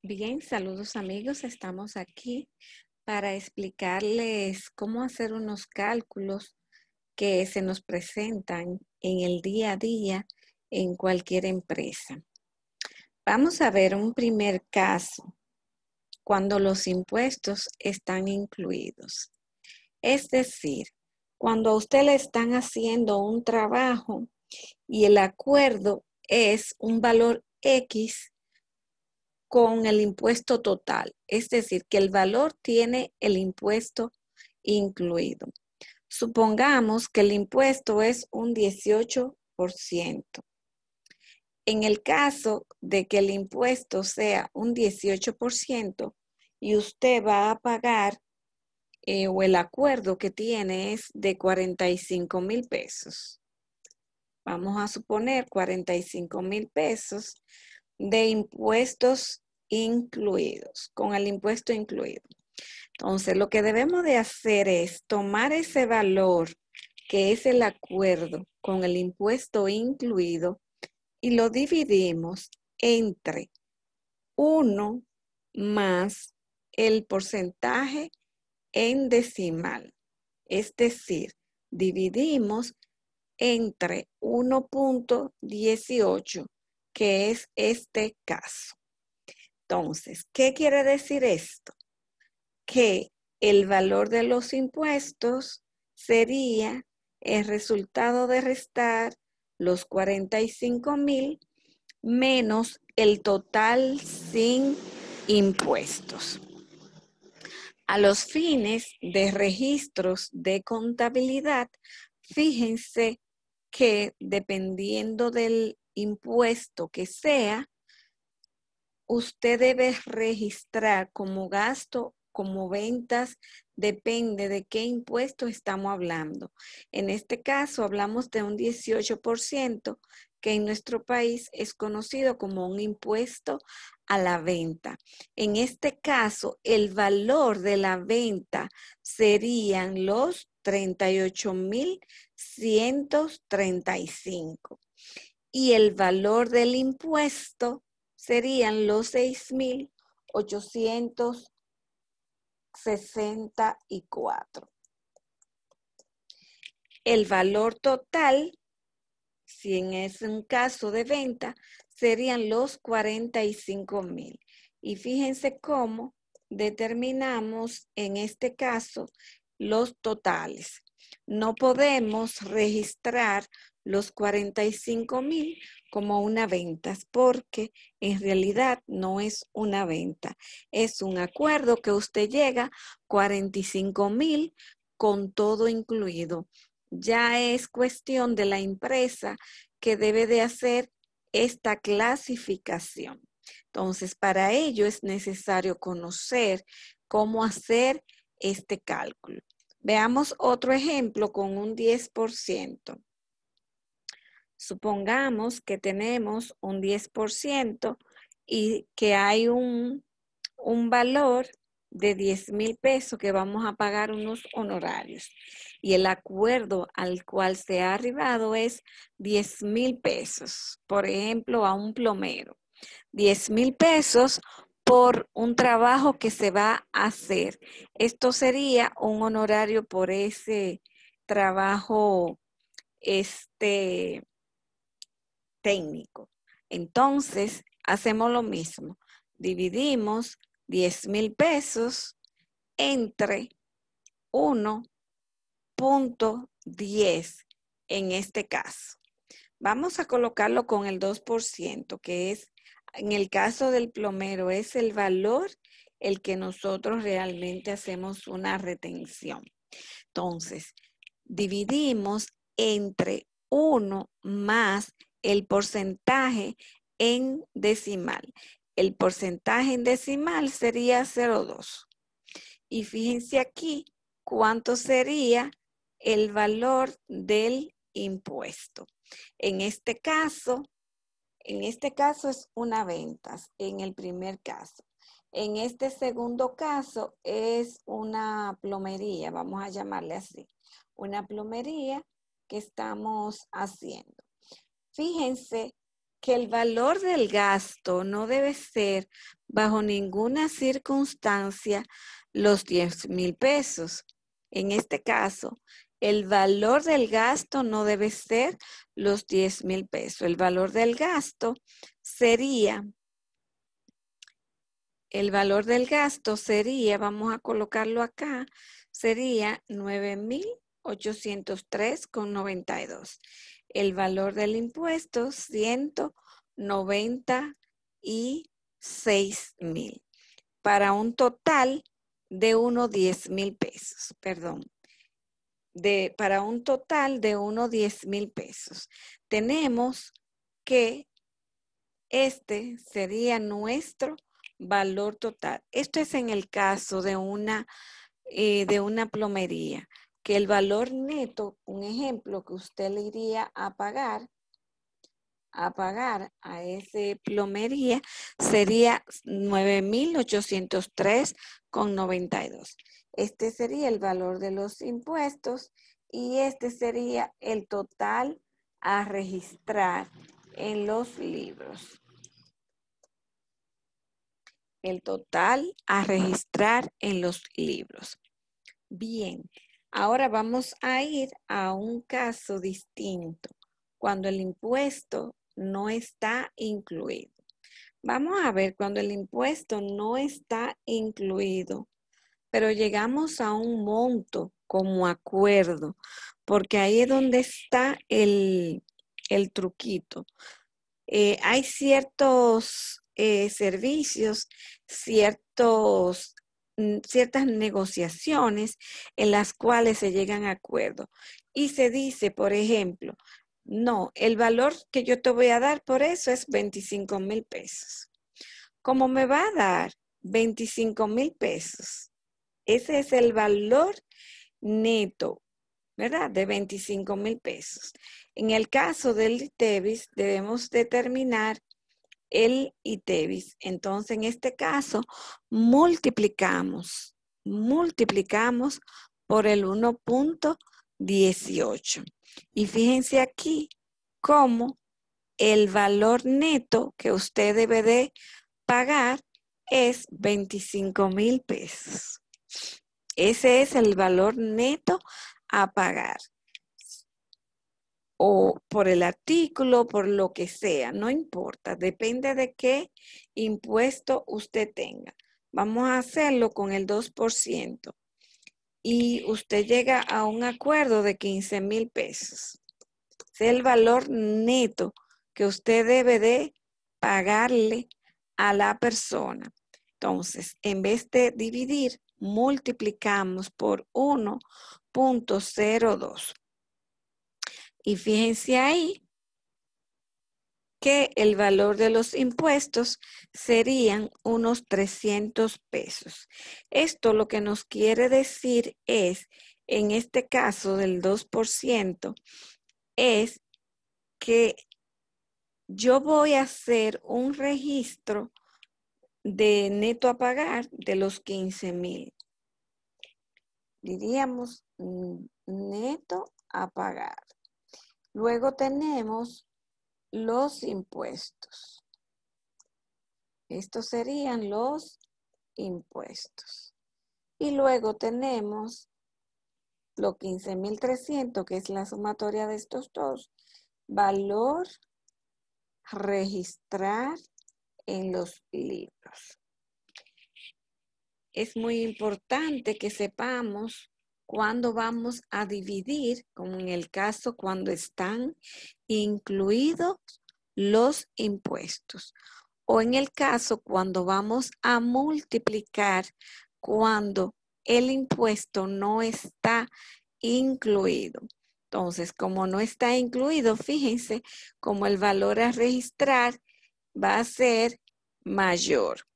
Bien, saludos amigos. Estamos aquí para explicarles cómo hacer unos cálculos que se nos presentan en el día a día en cualquier empresa. Vamos a ver un primer caso cuando los impuestos están incluidos. Es decir, cuando a usted le están haciendo un trabajo y el acuerdo es un valor X con el impuesto total, es decir, que el valor tiene el impuesto incluido. Supongamos que el impuesto es un 18%. En el caso de que el impuesto sea un 18% y usted va a pagar o el acuerdo que tiene es de 45,000 pesos. Vamos a suponer 45,000 pesos de impuestos incluidos, con el impuesto incluido. Entonces, lo que debemos de hacer es tomar ese valor que es el acuerdo con el impuesto incluido y lo dividimos entre 1 más el porcentaje en decimal. Es decir, dividimos entre 1.18, que es este caso. Entonces, ¿qué quiere decir esto? Que el valor de los impuestos sería el resultado de restar los 45,000 menos el total sin impuestos. A los fines de registros de contabilidad, fíjense que dependiendo del impuesto que sea, usted debe registrar como gasto, como ventas, depende de qué impuesto estamos hablando. En este caso hablamos de un 18% que en nuestro país es conocido como un impuesto a la venta. En este caso, el valor de la venta serían los 38,135 y el valor del impuesto serían los 6,864. El valor total, si es un caso de venta, serían los 45,000. Y fíjense cómo determinamos en este caso los totales. No podemos registrar los 45,000 como una venta, porque en realidad no es una venta, es un acuerdo que usted llega 45,000 con todo incluido. Ya es cuestión de la empresa que debe de hacer esta clasificación. Entonces, para ello es necesario conocer cómo hacer este cálculo. Veamos otro ejemplo con un 10%. Supongamos que tenemos un 10% y que hay un valor de 10,000 pesos que vamos a pagar unos honorarios. Y el acuerdo al cual se ha arribado es 10,000 pesos, por ejemplo, a un plomero. 10,000 pesos por un trabajo que se va a hacer. Esto sería un honorario por ese trabajo técnico. Entonces, hacemos lo mismo. Dividimos 10,000 pesos entre 1.10 en este caso. Vamos a colocarlo con el 2%, que es, en el caso del plomero, es el valor el que nosotros realmente hacemos una retención. Entonces, dividimos entre 1 más el porcentaje en decimal. El porcentaje en decimal sería 0,2. Y fíjense aquí cuánto sería el valor del impuesto. En este caso es una venta, en el primer caso. En este segundo caso es una plomería, vamos a llamarle así. Una plomería que estamos haciendo. Fíjense que el valor del gasto no debe ser bajo ninguna circunstancia los 10,000 pesos. En este caso, el valor del gasto no debe ser los 10,000 pesos. El valor del gasto sería, vamos a colocarlo acá, sería 9,803,92. El valor del impuesto, 196,000. Para un total de unos 10,000 pesos, perdón. Para un total de unos 10,000 pesos. Tenemos que este sería nuestro valor total. Esto es en el caso de una plomería, que el valor neto, un ejemplo que usted le iría a pagar a ese plomería sería 9,803,92. Este sería el valor de los impuestos y este sería el total a registrar en los libros. El total a registrar en los libros. Bien, ahora vamos a ir a un caso distinto, cuando el impuesto no está incluido. Vamos a ver cuando el impuesto no está incluido, pero llegamos a un monto como acuerdo, porque ahí es donde está el truquito. Hay ciertos servicios, ciertas negociaciones en las cuales se llegan a acuerdo. Y se dice, por ejemplo, no, el valor que yo te voy a dar por eso es 25,000 pesos. Como me va a dar 25,000 pesos, ese es el valor neto, ¿verdad? De 25,000 pesos. En el caso del ITEVIS, debemos determinar el ITEVIS. Entonces, en este caso, multiplicamos por el 1.18. Y fíjense aquí cómo el valor neto que usted debe de pagar es 25,000 pesos. Ese es el valor neto a pagar. O por el artículo, por lo que sea, no importa, depende de qué impuesto usted tenga. Vamos a hacerlo con el 2% y usted llega a un acuerdo de 15,000 pesos. Es el valor neto que usted debe de pagarle a la persona. Entonces, en vez de dividir, multiplicamos por 1.02. Y fíjense ahí que el valor de los impuestos serían unos 300 pesos. Esto lo que nos quiere decir es, en este caso del 2%, es que yo voy a hacer un registro de neto a pagar de los 15,000. Diríamos neto a pagar. Luego tenemos los impuestos. Estos serían los impuestos. Y luego tenemos los 15,300, que es la sumatoria de estos dos. Valor registrar en los libros. Es muy importante que sepamos cuándo vamos a dividir, como en el caso cuando están incluidos los impuestos, o en el caso cuando vamos a multiplicar cuando el impuesto no está incluido. Entonces, como no está incluido, fíjense como el valor a registrar va a ser mayor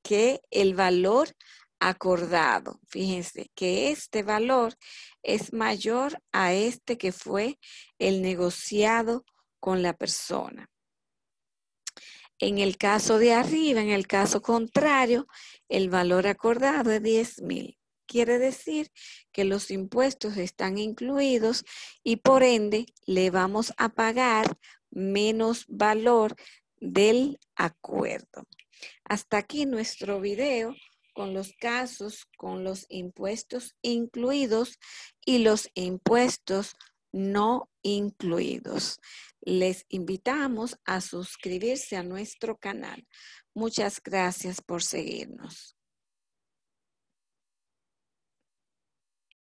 que el valor acordado. Fíjense que este valor es mayor a este que fue el negociado con la persona. En el caso de arriba, en el caso contrario, el valor acordado es 10,000. Quiere decir que los impuestos están incluidos y por ende le vamos a pagar menos valor del acuerdo. Hasta aquí nuestro video con los casos con los impuestos incluidos y los impuestos no incluidos. Les invitamos a suscribirse a nuestro canal. Muchas gracias por seguirnos.